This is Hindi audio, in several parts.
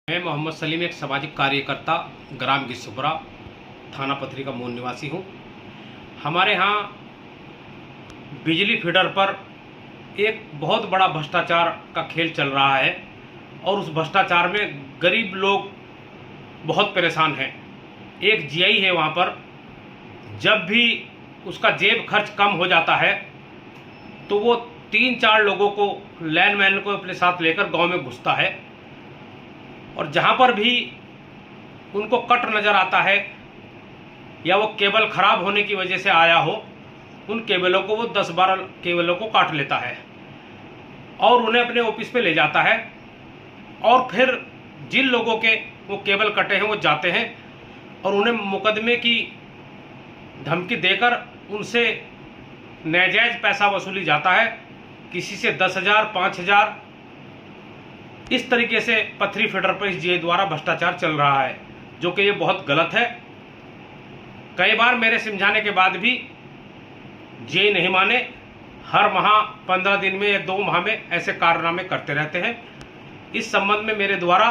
मैं मोहम्मद सलीम एक सामाजिक कार्यकर्ता ग्राम गिसुपुरा थाना पथरी का मूल निवासी हूँ। हमारे यहाँ बिजली फीडर पर एक बहुत बड़ा भ्रष्टाचार का खेल चल रहा है और उस भ्रष्टाचार में गरीब लोग बहुत परेशान हैं। एक जीआई है वहाँ पर, जब भी उसका जेब खर्च कम हो जाता है तो वो 3-4 लोगों को लैंडमैन को अपने साथ लेकर गांव में घुसता है और जहाँ पर भी उनको कट नज़र आता है या वो केबल ख़राब होने की वजह से आया हो, उन केबलों को वो 10-12 केबलों को काट लेता है और उन्हें अपने ऑफिस पे ले जाता है। और फिर जिन लोगों के वो केबल कटे हैं वो जाते हैं और उन्हें मुकदमे की धमकी देकर उनसे नाजायज़ पैसा वसूली जाता है। किसी से 10,000, 5,000, इस तरीके से पथरी फीडर पर इस जीआई द्वारा भ्रष्टाचार चल रहा है, जो कि ये बहुत गलत है। कई बार मेरे समझाने के बाद भी जीआई नहीं माने। हर माह 15 दिन में या 2 माह में ऐसे कारनामे करते रहते हैं। इस संबंध में मेरे द्वारा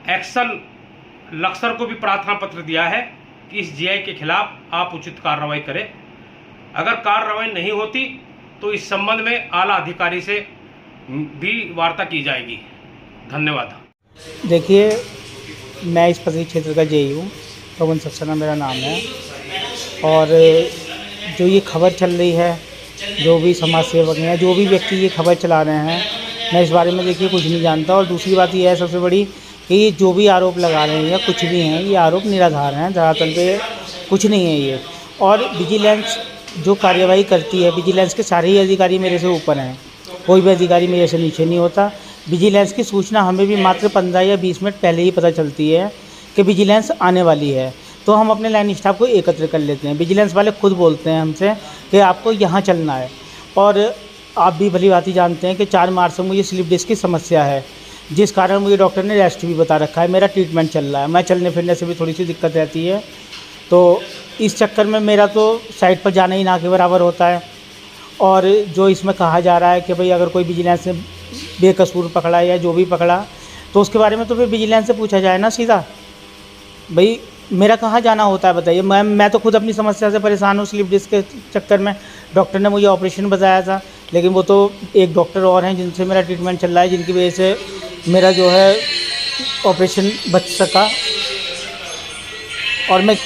एक्शन लक्सर को भी प्रार्थना पत्र दिया है कि इस जीआई के खिलाफ आप उचित कार्रवाई करें। अगर कार्रवाई नहीं होती तो इस संबंध में आला अधिकारी से भी वार्ता की जाएगी। धन्यवाद। देखिए, मैं इस पथरी क्षेत्र का जेई हूँ, पवन सक्सेना मेरा नाम है। और जो ये खबर चल रही है, जो भी समाज सेवक हैं, जो भी व्यक्ति ये खबर चला रहे हैं, मैं इस बारे में देखिए कुछ नहीं जानता। और दूसरी बात ये है सबसे बड़ी कि ये जो भी आरोप लगा रहे हैं या कुछ भी हैं, ये आरोप निराधार हैं, धरातल पे कुछ नहीं है ये। और विजिलेंस जो कार्यवाही करती है, विजिलेंस के सारे ही अधिकारी मेरे से ऊपर हैं, कोई भी अधिकारी मेरे से नीचे नहीं होता। विजिलेंस की सूचना हमें भी मात्र 15 या 20 मिनट पहले ही पता चलती है कि विजिलेंस आने वाली है, तो हम अपने लाइन स्टाफ को एकत्र कर लेते हैं। विजिलेंस वाले खुद बोलते हैं हमसे कि आपको यहाँ चलना है। और आप भी भली भांति जानते हैं कि 4 मार्च से मुझे स्लिप डिस्क की समस्या है, जिस कारण मुझे डॉक्टर ने रेस्ट भी बता रखा है। मेरा ट्रीटमेंट चल रहा है, मैं चलने फिरने से भी थोड़ी सी दिक्कत रहती है, तो इस चक्कर में मेरा तो साइट पर जाना ही ना के बराबर होता है। और जो इसमें कहा जा रहा है कि भाई अगर कोई विजिलेंस ने बेकसूर पकड़ा या जो भी पकड़ा, तो उसके बारे में तो फिर विजिलेंस से पूछा जाए ना सीधा। भाई मेरा कहाँ जाना होता है बताइए। मैं तो खुद अपनी समस्या से परेशान हूँ। स्लिप डिस्क के चक्कर में डॉक्टर ने मुझे ऑपरेशन बताया था, लेकिन वो तो एक डॉक्टर और हैं जिनसे मेरा ट्रीटमेंट चल रहा है, जिनकी वजह से मेरा जो है ऑपरेशन बच सका। और मैं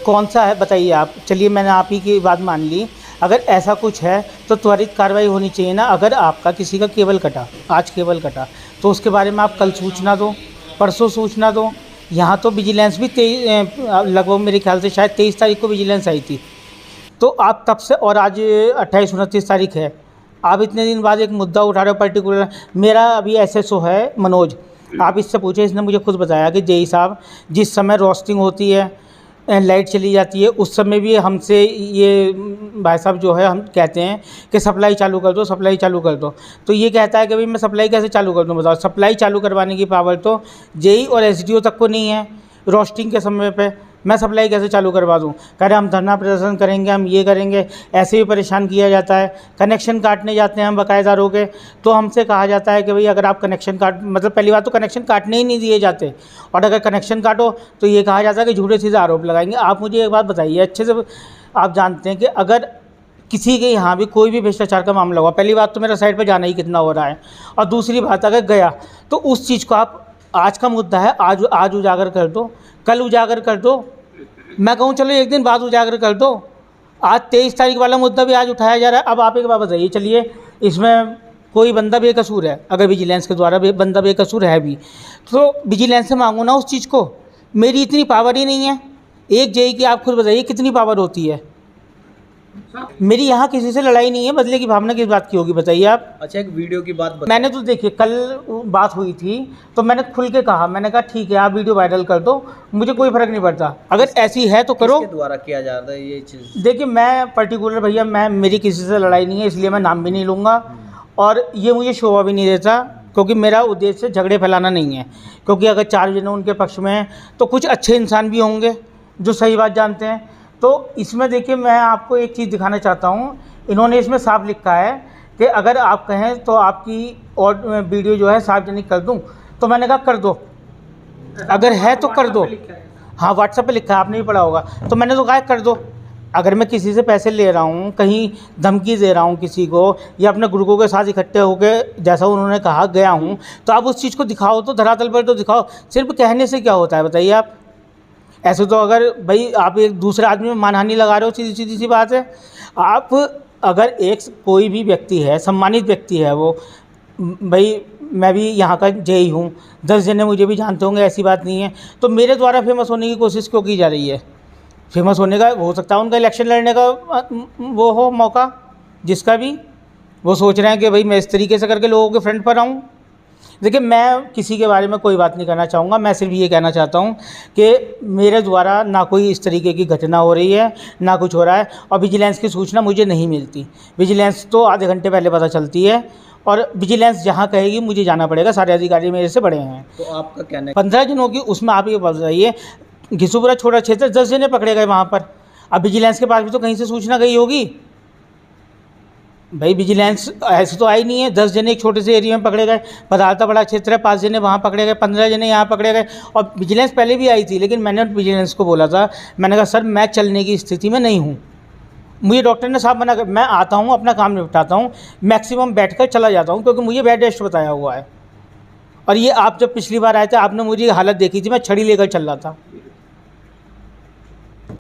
कौन सा है बताइए आप। चलिए, मैंने आप ही की बात मान ली। अगर ऐसा कुछ है तो त्वरित कार्रवाई होनी चाहिए ना। अगर आपका किसी का केबल कटा, आज केबल कटा, तो उसके बारे में आप कल सूचना दो, परसों सूचना दो। यहाँ तो विजिलेंस भी लगभग मेरे ख्याल से शायद 23 तारीख को विजिलेंस आई थी, तो आप तब से, और आज 28-29 तारीख है, आप इतने दिन बाद एक मुद्दा उठा रहे हो पर्टिकुलर। मेरा अभी एसएसओ है मनोज, आप इससे पूछे, इसने मुझे खुद बताया कि जेई साहब जिस समय रोस्टिंग होती है, लाइट चली जाती है, उस समय भी हमसे ये भाई साहब जो है हम कहते हैं कि सप्लाई चालू कर दो, सप्लाई चालू कर दो। तो ये कहता है कि भाई मैं सप्लाई कैसे चालू कर दूँ बताओ। सप्लाई चालू करवाने की पावर तो जेई और एसडीओ तक को नहीं है। रोस्टिंग के समय पे मैं सप्लाई कैसे चालू करवा दूँ। कह रहे हम धरना प्रदर्शन करेंगे, हम ये करेंगे। ऐसे भी परेशान किया जाता है। कनेक्शन काटने जाते हैं हम बकायेदारों के, तो हमसे कहा जाता है कि भाई अगर आप कनेक्शन काट, मतलब पहली बात तो कनेक्शन काटने ही नहीं दिए जाते, और अगर कनेक्शन काटो तो ये कहा जाता है कि झूठे सीधे आरोप लगाएंगे। आप मुझे एक बात बताइए, अच्छे से आप जानते हैं कि अगर किसी के यहाँ भी कोई भी भ्रष्टाचार का मामला हुआ, पहली बात तो मेरा साइड पर जाना ही कितना हो रहा है, और दूसरी बात अगर गया तो उस चीज़ को आप, आज का मुद्दा है, आज उजागर कर दो, कल उजागर कर दो। मैं कहूँ चलो एक दिन बाद उजागर कर दो। आज 23 तारीख वाला मुद्दा भी आज उठाया जा रहा है। अब आप एक बात बताइए, चलिए इसमें कोई बंदा बेकसूर है, अगर विजिलेंस के द्वारा बंदा बेकसूर है भी, तो विजिलेंस से मांगो ना उस चीज़ को। मेरी इतनी पावर ही नहीं है। एक जेई की आप खुद बताइए कितनी पावर होती है। मेरी यहाँ किसी से लड़ाई नहीं है, बदले की भावना किस बात की होगी बताइए आप। अच्छा, एक वीडियो की बात मैंने तो देखिए कल बात हुई थी, तो मैंने खुल के कहा, मैंने कहा ठीक है आप वीडियो वायरल कर दो, मुझे कोई फ़र्क नहीं पड़ता, अगर ऐसी है तो करो। किसके द्वारा किया जा रहा है ये चीज़? देखिए मैं पर्टिकुलर भैया, मेरी किसी से लड़ाई नहीं है, इसलिए मैं नाम भी नहीं लूँगा, और ये मुझे शोभा भी नहीं देता, क्योंकि मेरा उद्देश्य झगड़े फैलाना नहीं है। क्योंकि अगर 4 जने उनके पक्ष में हैं तो कुछ अच्छे इंसान भी होंगे जो सही बात जानते हैं। तो इसमें देखिए मैं आपको एक चीज़ दिखाना चाहता हूँ। इन्होंने इसमें साफ लिखा है कि अगर आप कहें तो आपकी और वीडियो जो है सार्वजनिक कर दूं, तो मैंने कहा कर दो, अगर है तो कर दो। हाँ, व्हाट्सएप पे लिखा है, आपने भी पढ़ा होगा। तो मैंने तो कहा कर दो। अगर मैं किसी से पैसे ले रहा हूँ, कहीं धमकी दे रहा हूँ किसी को, या अपने ग्रुपों के साथ इकट्ठे होकर जैसा उन्होंने कहा गया हूँ, तो आप उस चीज़ को दिखाओ, तो धरातल पर तो दिखाओ। सिर्फ कहने से क्या होता है बताइए आप? ऐसे तो अगर भाई आप एक दूसरे आदमी में मानहानि लगा रहे हो, सीधी सीधी सी बात है। आप अगर एक कोई भी व्यक्ति है, सम्मानित व्यक्ति है वो, भाई मैं भी यहाँ का जेई हूँ, 10 जने मुझे भी जानते होंगे, ऐसी बात नहीं है। तो मेरे द्वारा फेमस होने की कोशिश क्यों की जा रही है? फेमस होने का हो सकता है उनका इलेक्शन लड़ने का वो हो मौका, जिसका भी वो सोच रहे हैं कि भाई मैं इस तरीके से करके लोगों के फ्रंट पर आऊँ। देखिए, मैं किसी के बारे में कोई बात नहीं करना चाहूँगा। मैं सिर्फ ये कहना चाहता हूँ कि मेरे द्वारा ना कोई इस तरीके की घटना हो रही है, ना कुछ हो रहा है, और विजिलेंस की सूचना मुझे नहीं मिलती। विजिलेंस तो आधे घंटे पहले पता चलती है, और विजिलेंस जहाँ कहेगी मुझे जाना पड़ेगा। सारे अधिकारी मेरे से बड़े हैं। तो आपका कहना है 15 जनों की, उसमें आप ये बताइए, घिसूपुरा छोटा क्षेत्र, 10 जने पकड़े गए वहाँ पर। अब विजिलेंस के पास भी तो कहीं से सूचना गई होगी भाई। विजिलेंस ऐसे तो आई नहीं है। 10 जने एक छोटे से एरिया में पकड़े गए। पदार्था बड़ा क्षेत्र है, 5 जने वहाँ पकड़े गए, 15 जने यहाँ पकड़े गए। और विजिलेंस पहले भी आई थी, लेकिन मैंने विजिलेंस को बोला था, मैंने कहा सर मैं चलने की स्थिति में नहीं हूँ। मुझे डॉक्टर ने साफ मना कर, मैं आता हूँ, अपना काम निपटाता हूँ, मैक्सिमम बैठकर चला जाता हूँ, क्योंकि मुझे बेड रेस्ट बताया हुआ है। और ये आप जब पिछली बार आए थे, आपने मुझे हालत देखी थी, मैं छड़ी लेकर चल रहा था।